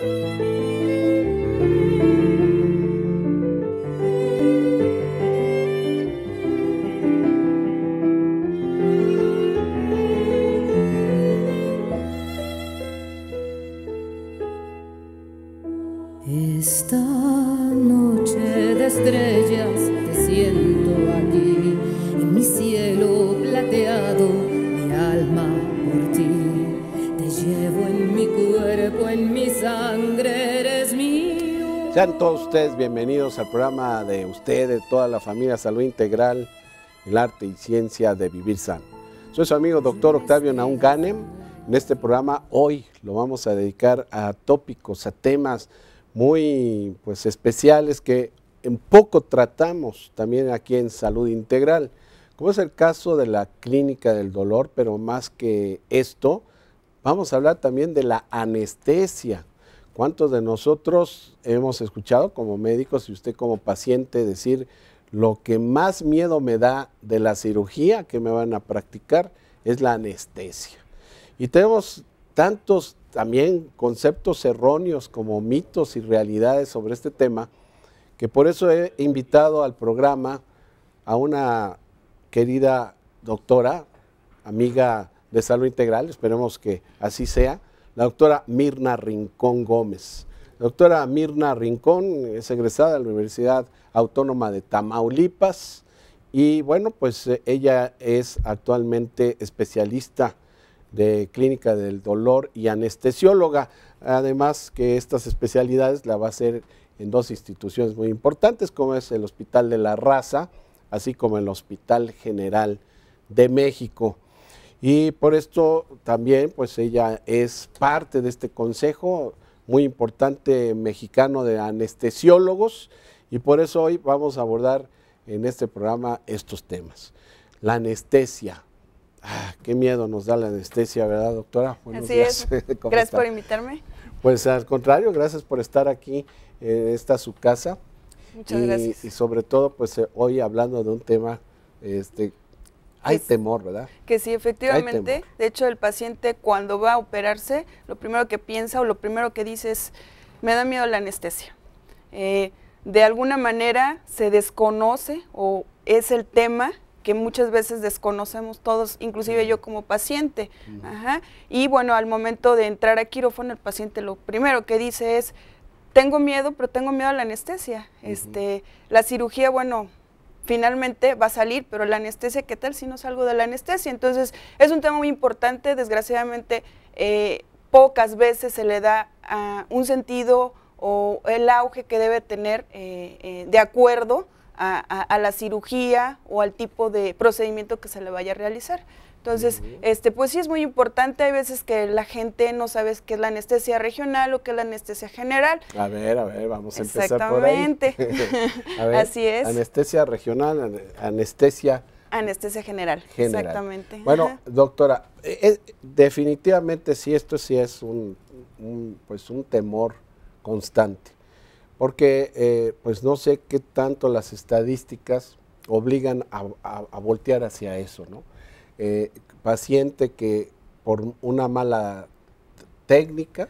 Esta noche de estrellas te siento aquí, en mi cielo plateado, mi alma por ti. Te llevo en mi cuerpo, en mi sangre, eres mío. Sean todos ustedes bienvenidos al programa de ustedes, toda la familia Salud Integral, el arte y ciencia de vivir sano. Soy su amigo doctor Octavio Nahum Ganem. En este programa hoy lo vamos a dedicar a tópicos, a temas muy especiales que en poco tratamos también aquí en Salud Integral, como es el caso de la clínica del dolor, pero más que esto, vamos a hablar también de la anestesia. ¿Cuántos de nosotros hemos escuchado como médicos y usted como paciente decir lo que más miedo me da de la cirugía que me van a practicar es la anestesia? Y tenemos tantos también conceptos erróneos como mitos y realidades sobre este tema, que por eso he invitado al programa a una querida doctora, amiga de Salud Integral, esperemos que así sea, la doctora Mirna Rincón Gómez. La doctora Mirna Rincón es egresada de la Universidad Autónoma de Tamaulipas y bueno, pues ella es actualmente especialista de clínica del dolor y anestesióloga, además que estas especialidades la va a hacer en dos instituciones muy importantes, como es el Hospital de la Raza, así como el Hospital General de México. Y por esto también, pues ella es parte de este consejo muy importante mexicano de anestesiólogos, y por eso hoy vamos a abordar en este programa estos temas. La anestesia. Qué miedo nos da la anestesia, ¿verdad, doctora? Buenos días. Así es. Gracias por invitarme. Pues al contrario, gracias por estar aquí. Esta es su casa. Muchas gracias. Y sobre todo, pues hoy hablando de un tema, hay temor, ¿verdad? Que sí, efectivamente. De hecho, el paciente cuando va a operarse, lo primero que piensa o lo primero que dice es, me da miedo la anestesia. De alguna manera se desconoce o es el tema que muchas veces desconocemos todos, inclusive yo como paciente. Y bueno, al momento de entrar a quirófano, el paciente lo primero que dice es, tengo miedo, pero tengo miedo a la anestesia. La cirugía, bueno, finalmente va a salir, pero la anestesia, ¿qué tal si no salgo de la anestesia? Entonces, es un tema muy importante, desgraciadamente, pocas veces se le da un sentido o el auge que debe tener de acuerdo a la cirugía o al tipo de procedimiento que se le vaya a realizar. Entonces, pues sí es muy importante. Hay veces que la gente no sabe qué es la anestesia regional o qué es la anestesia general. A ver, vamos a empezar por ahí. Exactamente. A ver, así es. Anestesia regional, anestesia general. Exactamente. Bueno, doctora, definitivamente sí, esto sí es un temor constante. Porque pues no sé qué tanto las estadísticas obligan a voltear hacia eso, ¿no? Paciente que por una mala técnica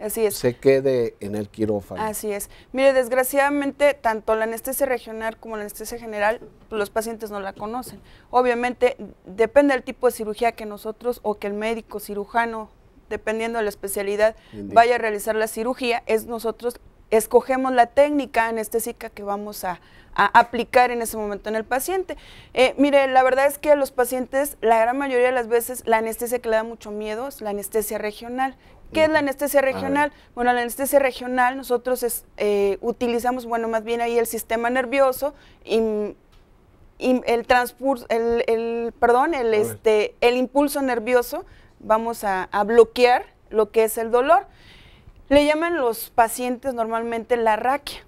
se quede en el quirófano. Así es. Mire, desgraciadamente, tanto la anestesia regional como la anestesia general, pues, los pacientes no la conocen. Obviamente, depende del tipo de cirugía que nosotros o que el médico cirujano, dependiendo de la especialidad, vaya a realizar la cirugía, nosotros escogemos la técnica anestésica que vamos a aplicar en ese momento en el paciente. Mire, la verdad es que a los pacientes, la gran mayoría de las veces, la anestesia que le da mucho miedo es la anestesia regional. ¿Qué es la anestesia regional? Bueno, la anestesia regional nosotros utilizamos, bueno, más bien ahí el sistema nervioso y el impulso nervioso, vamos a bloquear lo que es el dolor. Le llaman los pacientes normalmente la raquia.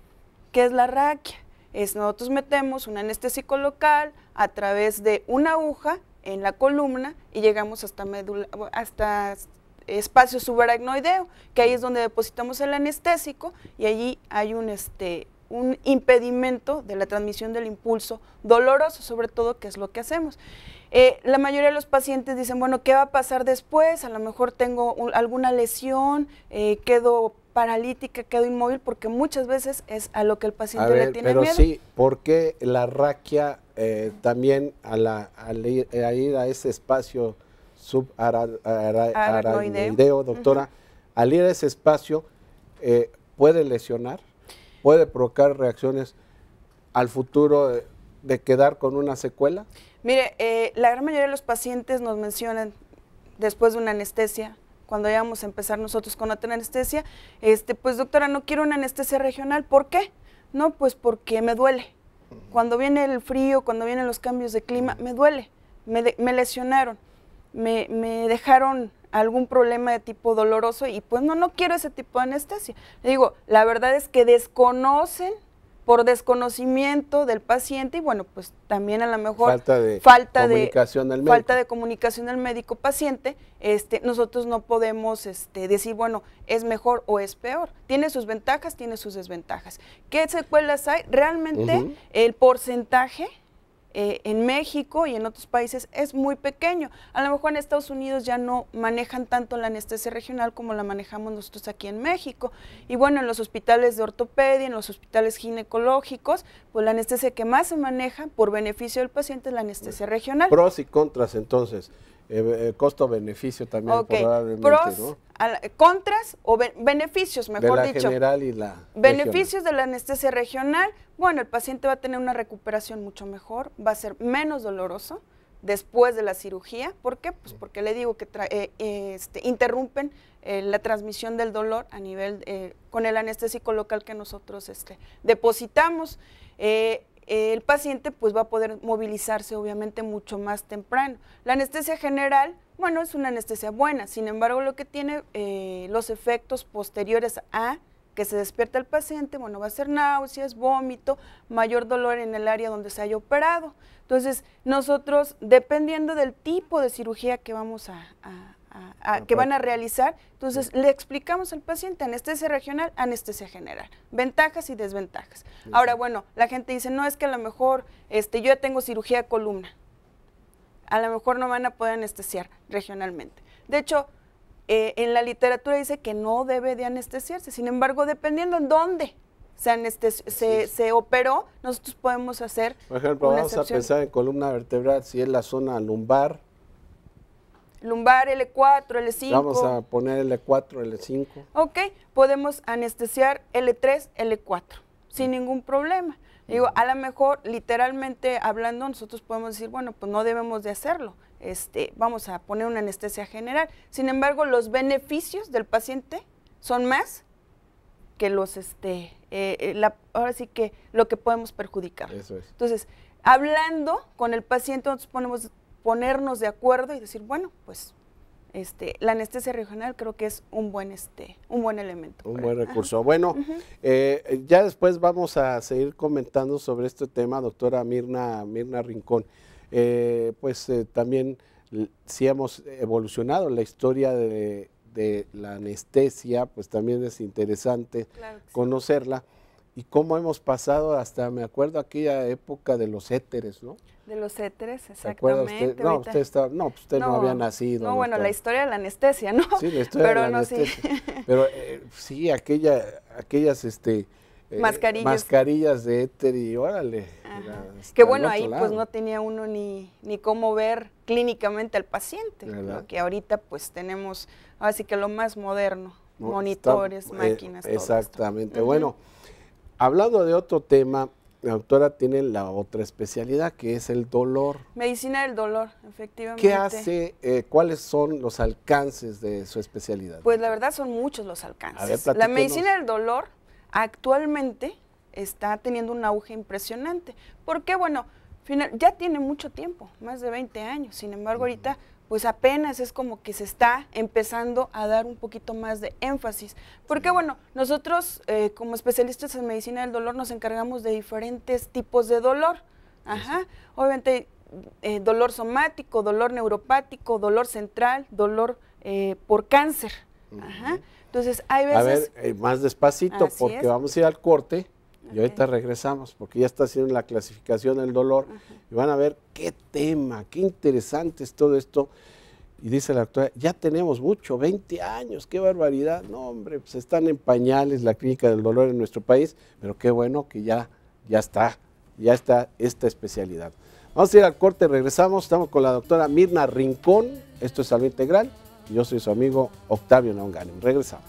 ¿Qué es la raquia? Nosotros metemos un anestésico local a través de una aguja en la columna y llegamos hasta espacio subaracnoideo, que ahí es donde depositamos el anestésico y allí hay un impedimento de la transmisión del impulso doloroso, sobre todo, que es lo que hacemos. La mayoría de los pacientes dicen, bueno, ¿qué va a pasar después? A lo mejor tengo alguna lesión, quedo paralítica, quedo inmóvil, porque muchas veces es a lo que el paciente le tiene pero miedo. Sí, porque la raquia también al ir a ese espacio subaracnoideo, doctora, al ir a ese espacio puede lesionar, puede provocar reacciones al futuro de quedar con una secuela. Mire, la gran mayoría de los pacientes nos mencionan después de una anestesia, cuando ya vamos a empezar nosotros con otra anestesia, pues doctora, no quiero una anestesia regional. ¿Por qué? No, pues porque me duele. Cuando viene el frío, cuando vienen los cambios de clima, me duele, me lesionaron, me dejaron algún problema de tipo doloroso y pues no quiero ese tipo de anestesia. Le digo, la verdad es que desconocen por desconocimiento del paciente y bueno, pues también a lo mejor falta de comunicación del médico-paciente, nosotros no podemos decir, bueno, es mejor o es peor. Tiene sus ventajas, tiene sus desventajas. ¿Qué secuelas hay? Realmente el porcentaje en México y en otros países es muy pequeño. A lo mejor en Estados Unidos ya no manejan tanto la anestesia regional como la manejamos nosotros aquí en México. Y bueno, en los hospitales de ortopedia, en los hospitales ginecológicos, pues la anestesia que más se maneja por beneficio del paciente es la anestesia regional. Pros y contras entonces. Costo-beneficio también probablemente, pros, ¿no? Contras o beneficios, mejor dicho. De la general y la beneficios regional. De la anestesia regional, bueno, el paciente va a tener una recuperación mucho mejor, va a ser menos doloroso después de la cirugía. ¿Por qué? Pues porque le digo que interrumpen la transmisión del dolor a nivel, con el anestésico local que nosotros depositamos. El paciente pues va a poder movilizarse obviamente mucho más temprano. La anestesia general, bueno, es una anestesia buena, sin embargo lo que tiene los efectos posteriores a que se despierta el paciente, bueno, va a ser náuseas, vómito, mayor dolor en el área donde se haya operado. Entonces, nosotros, dependiendo del tipo de cirugía que vamos que van a realizar, entonces le explicamos al paciente anestesia regional, anestesia general, ventajas y desventajas. Ahora, bueno, la gente dice, no, es que a lo mejor yo ya tengo cirugía de columna, a lo mejor no van a poder anestesiar regionalmente. De hecho, en la literatura dice que no debe de anestesiarse, sin embargo, dependiendo en dónde se operó, nosotros podemos hacer por ejemplo, vamos a pensar en columna vertebral, si es la zona lumbar, L4, L5. Vamos a poner L4, L5. Ok, podemos anestesiar L3, L4, sin ningún problema. Digo, a lo mejor, literalmente hablando, nosotros podemos decir, bueno, pues no debemos de hacerlo. Vamos a poner una anestesia general. Sin embargo, los beneficios del paciente son más que los, ahora sí que lo que podemos perjudicar. Eso es. Entonces, hablando con el paciente, nosotros ponernos de acuerdo y decir, bueno, pues la anestesia regional creo que es un buen elemento. Un buen recurso. Bueno, ya después vamos a seguir comentando sobre este tema, doctora Mirna Rincón. También si hemos evolucionado la historia de la anestesia, pues también es interesante conocerla. Y cómo hemos pasado hasta, me acuerdo, aquella época de los éteres, ¿no? De los éteres, exactamente. Usted? No, usted no había nacido. No, bueno, la historia de la anestesia, ¿no? Sí, la historia de la anestesia. Sí. Pero sí, aquellas mascarillas de éter y órale. Que bueno, ahí pues no tenía uno ni cómo ver clínicamente al paciente. Que ahorita pues tenemos, así que lo más moderno, monitores, máquinas, todo exactamente. Bueno, hablando de otro tema, la doctora tiene la otra especialidad, que es el dolor. Medicina del dolor, efectivamente. ¿Qué hace? ¿Cuáles son los alcances de su especialidad? Pues la verdad son muchos los alcances. La medicina del dolor actualmente está teniendo un auge impresionante. Porque, bueno, ya tiene mucho tiempo, más de 20 años. Sin embargo, ahorita pues apenas es como que se está empezando a dar un poquito más de énfasis. Porque bueno, nosotros como especialistas en medicina del dolor nos encargamos de diferentes tipos de dolor. Obviamente dolor somático, dolor neuropático, dolor central, dolor por cáncer. Entonces hay veces... A ver, más despacito porque vamos a ir al corte Y ahorita regresamos porque ya está haciendo la clasificación del dolor y van a ver qué tema, qué interesante es todo esto. Y dice la doctora, ya tenemos mucho, 20 años, qué barbaridad. No, hombre, pues están en pañales la clínica del dolor en nuestro país, pero qué bueno que ya está esta especialidad. Vamos a ir al corte, regresamos, estamos con la doctora Mirna Rincón, esto es Salud Integral, y yo soy su amigo Octavio Naun Ganem. Regresamos.